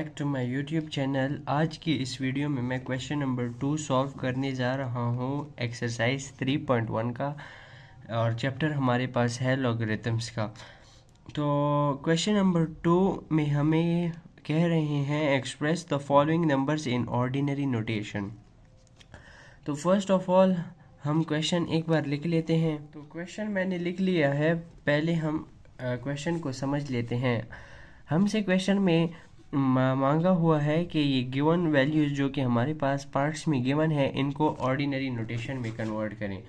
Back to my YouTube channel. आज की इस वीडियो में मैं क्वेश्चन नंबर 2 सॉल्व करने जा रहा हूँ एक्सरसाइज 3.1 का, और चैप्टर हमारे पास है लॉगरिथम्स का। तो क्वेश्चन नंबर 2 में हमें कह रहे हैं express the following numbers in ordinary notation. तो फर्स्ट ऑफ ऑल हम क्वेश्चन एक बार लिख लेते हैं। तो क्वेश्चन मैंने लिख लिया है, पहले हम क्वेश्चन को समझ लेते हैं। हमसे क्वेश्चन में मांगा हुआ है कि ये गिवन वैल्यूज़ जो कि हमारे पास पार्ट्स में गिवन है, इनको ऑर्डिनरी नोटेशन में कन्वर्ट करें।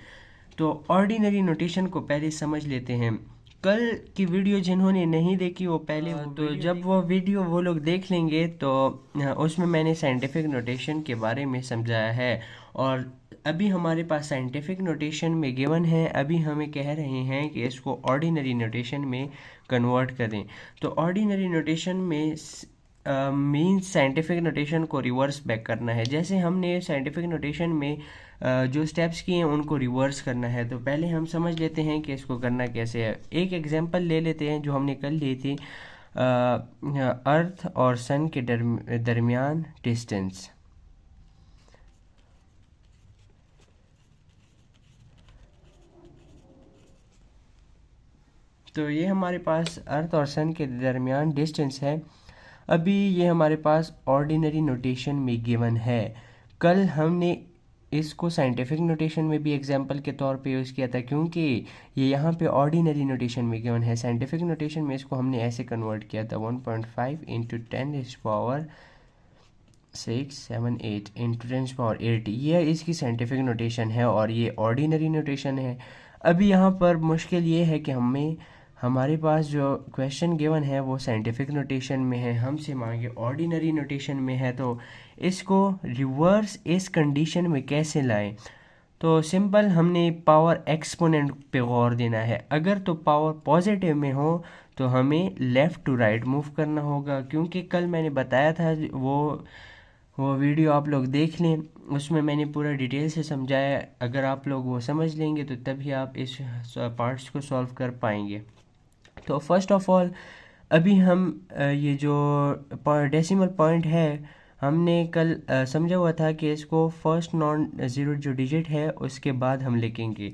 तो ऑर्डिनरी नोटेशन को पहले समझ लेते हैं। कल की वीडियो जिन्होंने नहीं देखी वो पहले तो जब वो वीडियो वो लोग देख लेंगे तो उसमें मैंने साइंटिफिक नोटेशन के बारे में समझाया है। और अभी हमारे पास साइंटिफिक नोटेशन में गिवन है, अभी हमें कह रहे हैं कि इसको ऑर्डिनरी नोटेशन में कन्वर्ट करें। तो ऑर्डिनरी नोटेशन में मीन्स साइंटिफिक नोटेशन को रिवर्स बैक करना है। जैसे हमने साइंटिफिक नोटेशन में जो स्टेप्स किए हैं उनको रिवर्स करना है। तो पहले हम समझ लेते हैं कि इसको करना कैसे है। एक एग्जांपल ले लेते हैं जो हमने कल ली थी, अर्थ और सन के दरमियान डिस्टेंस। तो ये हमारे पास अर्थ और सन के दरमियान डिस्टेंस है। अभी ये हमारे पास ऑर्डिनरी नोटेशन में गिवन है। कल हमने इसको साइंटिफिक नोटेशन में भी एग्जांपल के तौर पे यूज़ किया था, क्योंकि ये यहाँ पे ऑर्डिनरी नोटेशन में गिवन है। साइंटिफिक नोटेशन में इसको हमने ऐसे कन्वर्ट किया था, 1.5 इंटू 10⁻678 इंटू 10⁻8। ये इसकी साइंटिफिक नोटेशन है और ये ऑर्डिनरी नोटेशन है। अभी यहाँ पर मुश्किल ये है कि हमारे पास जो क्वेश्चन गिवन है वो साइंटिफिक नोटेशन में है, हमसे मांगे ऑर्डिनरी नोटेशन में है। तो इसको रिवर्स इस कंडीशन में कैसे लाएं? तो सिंपल, हमने पावर एक्सपोनेंट पे गौर देना है। अगर तो पावर पॉजिटिव में हो तो हमें लेफ़्ट टू राइट मूव करना होगा, क्योंकि कल मैंने बताया था, वो वीडियो आप लोग देख लें, उसमें मैंने पूरा डिटेल से समझाया। अगर आप लोग वो समझ लेंगे तो तभी आप इस पार्ट्स को सॉल्व कर पाएंगे। तो फर्स्ट ऑफ ऑल अभी हम ये जो डेसिमल पॉइंट है, हमने कल समझा हुआ था कि इसको फर्स्ट नॉन ज़ीरो जो डिजिट है उसके बाद हम लिखेंगे।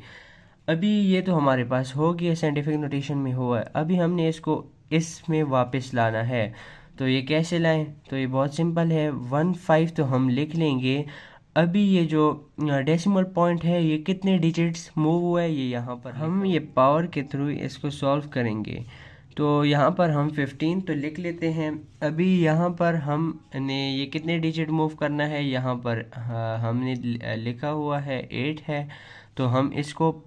अभी ये तो हमारे पास हो गया, साइंटिफिक नोटेशन में हुआ है। अभी हमने इसको इसमें वापस लाना है। तो ये कैसे लाएं? तो ये बहुत सिंपल है, 1.5 तो हम लिख लेंगे। अभी ये जो डेसिमल पॉइंट है ये कितने डिजिट्स मूव हुआ है ये यहाँ पर हम ये पावर के थ्रू इसको सॉल्व करेंगे। तो यहाँ पर हम 15 तो लिख लेते हैं। अभी यहाँ पर हमने ये कितने डिजिट मूव करना है, यहाँ पर हमने लिखा हुआ है 8 है। तो हम इसको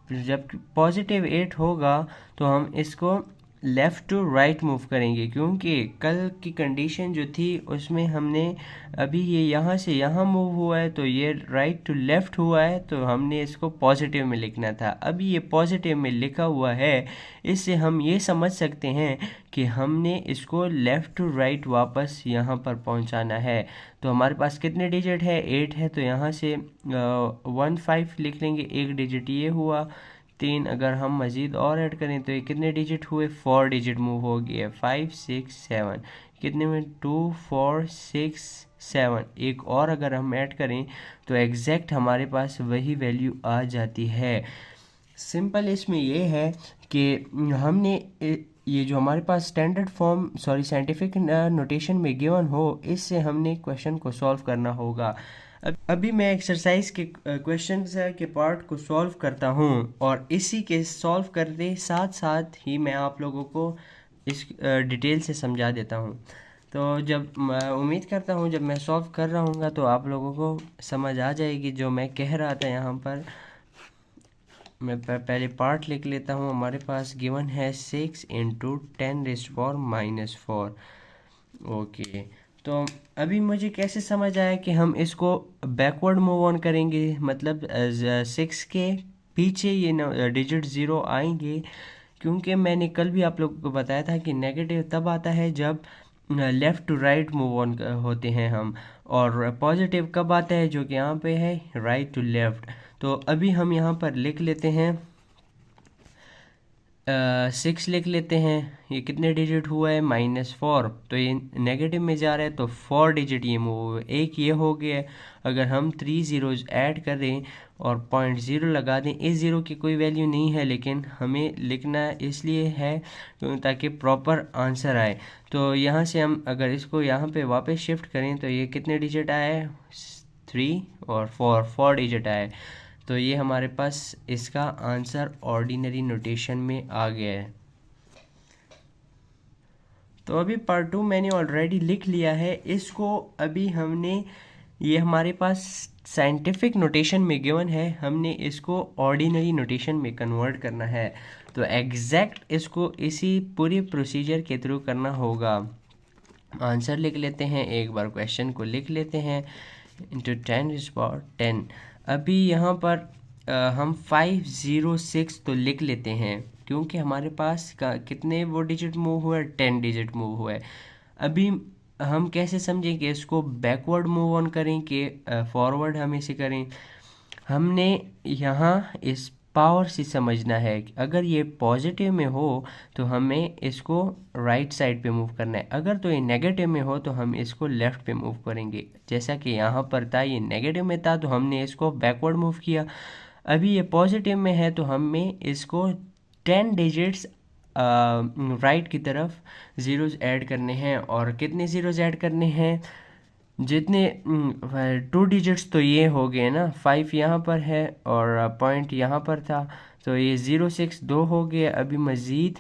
जब पॉजिटिव 8 होगा तो हम इसको लेफ़्ट टू राइट मूव करेंगे, क्योंकि कल की कंडीशन जो थी उसमें हमने अभी ये यहाँ से यहाँ मूव हुआ है तो ये राइट टू लेफ़्ट हुआ है, तो हमने इसको पॉजिटिव में लिखना था। अभी ये पॉजिटिव में लिखा हुआ है, इससे हम ये समझ सकते हैं कि हमने इसको लेफ़्ट टू राइट वापस यहाँ पर पहुँचाना है। तो हमारे पास कितने डिजिट है? 8 है। तो यहाँ से 1.5 लिख लेंगे, एक डिजिट ये हुआ। 3 अगर हम मज़ीद और ऐड करें तो ये कितने डिजिट हुए? 4 डिजिट मूव हो गए, 5 6 7। कितने में? 2 4 6 7। एक और अगर हम ऐड करें तो एग्जैक्ट हमारे पास वही वैल्यू आ जाती है। सिंपल इसमें ये है कि हमने ये जो हमारे पास स्टैंडर्ड फॉर्म साइंटिफिक नोटेशन में गिवन हो, इससे हमने क्वेश्चन को सॉल्व करना होगा। अभी मैं एक्सरसाइज के क्वेश्चन के पार्ट को सॉल्व करता हूँ, और इसी के सॉल्व करते साथ साथ ही मैं आप लोगों को इस डिटेल से समझा देता हूँ। तो जब उम्मीद करता हूँ जब मैं सॉल्व कर रहा हूँगा तो आप लोगों को समझ आ जाएगी जो मैं कह रहा था। यहाँ पर मैं पहले पार्ट लिख लेता हूँ। हमारे पास गिवन है 6 इंटू 10⁻⁻4। ओके, तो अभी मुझे कैसे समझ आया कि हम इसको बैकवर्ड मूव ऑन करेंगे, मतलब 6 के पीछे ये डिजिट 0 आएंगे, क्योंकि मैंने कल भी आप लोगों को बताया था कि नेगेटिव तब आता है जब left to right move on होते हैं हम, और पॉजिटिव कब आता है, जो कि यहाँ पे है राइट टू लेफ़्ट। तो अभी हम यहाँ पर लिख लेते हैं 6 लिख लेते हैं। ये कितने डिजिट हुआ है, -4, तो ये नेगेटिव में जा रहा है तो 4 डिजिट ये मूव हुए। एक ये हो गया है। अगर हम 3 ज़ीरोज़ ऐड करें और 0.0 लगा दें, इस ज़ीरो की कोई वैल्यू नहीं है लेकिन हमें लिखना इसलिए है ताकि प्रॉपर आंसर आए। तो यहाँ से हम अगर इसको यहाँ पे वापस शिफ्ट करें तो ये कितने डिजिट आए, 3 और 4 डिजिट आए। तो ये हमारे पास इसका आंसर ऑर्डिनरी नोटेशन में आ गया है। तो अभी पार्ट 2 मैंने ऑलरेडी लिख लिया है। इसको अभी हमने, ये हमारे पास साइंटिफिक नोटेशन में गिवन है, हमने इसको ऑर्डिनरी नोटेशन में कन्वर्ट करना है। तो एग्जैक्ट इसको इसी पूरी प्रोसीजर के थ्रू करना होगा। आंसर लिख लेते हैं, एक बार क्वेश्चन को लिख लेते हैं, इंटू 10⁻10। अभी यहाँ पर हम 506 तो लिख लेते हैं क्योंकि हमारे पास कितने वो डिजिट मूव हुआ है, 10 डिजिट मूव हुआ है। अभी हम कैसे समझें कि इसको बैकवर्ड मूव ऑन करें कि फॉरवर्ड हम इसे करें। हमने यहाँ इस पावर से समझना है कि अगर ये पॉजिटिव में हो तो हमें इसको राइट साइड पे मूव करना है, अगर तो ये नेगेटिव में हो तो हम इसको लेफ़्ट पे मूव करेंगे। जैसा कि यहाँ पर था, ये नेगेटिव में था तो हमने इसको बैकवर्ड मूव किया। अभी ये पॉजिटिव में है तो हमें इसको 10 डिजिट्स राइट की तरफ ज़ीरोज़ ऐड करने हैं। और कितने ज़ीरोज़ ऐड करने हैं, जितने 2 डिजिट्स तो ये हो गए ना, 5 यहाँ पर है और पॉइंट यहाँ पर था, तो ये 0 6 2 हो गए। अभी मज़ीद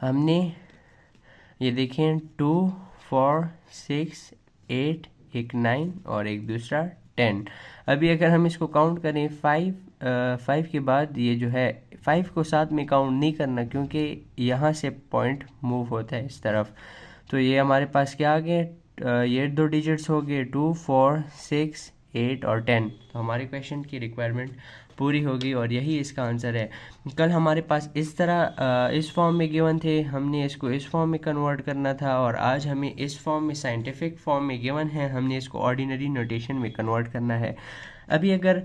हमने ये देखें 2 4 6 8, एक 9 और एक दूसरा 10। अभी अगर हम इसको काउंट करें 5 के बाद ये जो है 5 को साथ में काउंट नहीं करना क्योंकि यहाँ से पॉइंट मूव होता है इस तरफ। तो ये हमारे पास क्या आ गए, ये 2 डिजिट्स हो गए, 2 4 6 8 और 10। तो हमारे क्वेश्चन की रिक्वायरमेंट पूरी होगी और यही इसका आंसर है। कल हमारे पास इस तरह इस फॉर्म में गिवन थे, हमने इसको इस फॉर्म में कन्वर्ट करना था, और आज हमें इस फॉर्म में साइंटिफिक फॉर्म में गिवन है, हमने इसको ऑर्डिनरी नोटेशन में कन्वर्ट करना है। अभी अगर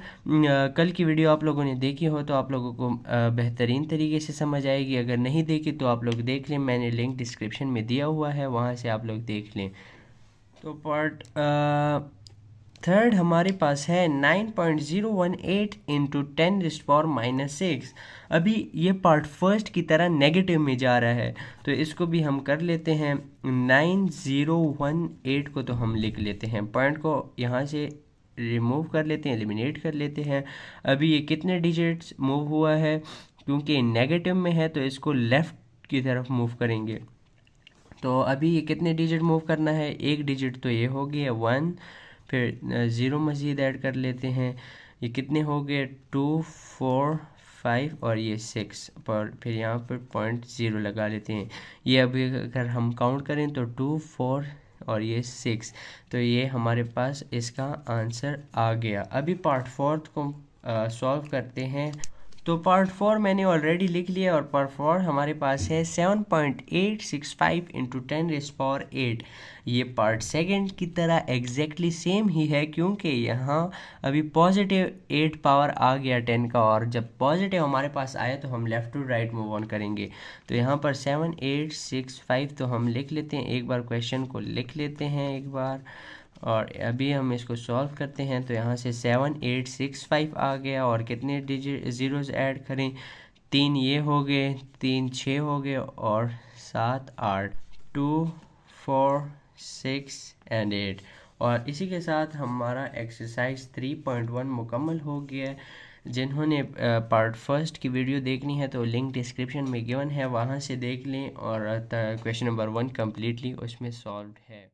कल की वीडियो आप लोगों ने देखी हो तो आप लोगों को बेहतरीन तरीके से समझ आएगी। अगर नहीं देखी तो आप लोग देख लें, मैंने लिंक डिस्क्रिप्शन में दिया हुआ है, वहाँ से आप लोग देख लें। तो पार्ट 3 हमारे पास है 9.018 इंटू 10⁻⁻6। अभी ये पार्ट 1 की तरह नेगेटिव में जा रहा है तो इसको भी हम कर लेते हैं। 9018 को तो हम लिख लेते हैं, पॉइंट को यहाँ से रिमूव कर लेते हैं, एलिमिनेट कर लेते हैं। अभी ये कितने डिजिट्स मूव हुआ है, क्योंकि नेगेटिव में है तो इसको लेफ़्ट की तरफ मूव करेंगे। तो अभी ये कितने डिजिट मूव करना है, एक डिजिट तो ये हो गया 1, फिर 0 मज़ीद ऐड कर लेते हैं, ये कितने हो गए 2 4 5 और ये 6 पर, फिर यहाँ पर 0.0 लगा लेते हैं। ये अभी अगर हम काउंट करें तो 2 4 और ये 6, तो ये हमारे पास इसका आंसर आ गया। अभी पार्ट 4 को सॉल्व करते हैं। तो पार्ट 4 मैंने ऑलरेडी लिख लिया और पार्ट 4 हमारे पास है 7.865 इंटू 10⁸8। ये पार्ट सेकंड की तरह एग्जैक्टली सेम ही है क्योंकि यहाँ अभी पॉजिटिव 8 पावर आ गया 10 का, और जब पॉजिटिव हमारे पास आए तो हम left to right move on करेंगे। तो यहाँ पर 7865 तो हम लिख लेते हैं, एक बार क्वेश्चन को लिख लेते हैं एक बार, और अभी हम इसको सॉल्व करते हैं। तो यहाँ से 7865 आ गया और कितने डिजिट ज़ीरोज़ ऐड करें, 3 ये हो गए, 3 6 हो गए और 7 8, 2 4 6 एंड 8। और इसी के साथ हमारा एक्सरसाइज 3.1 मुकम्मल हो गया है। जिन्होंने पार्ट 1 की वीडियो देखनी है तो लिंक डिस्क्रिप्शन में गिवन है, वहाँ से देख लें, और क्वेश्चन नंबर 1 कम्प्लीटली उसमें सॉल्व है।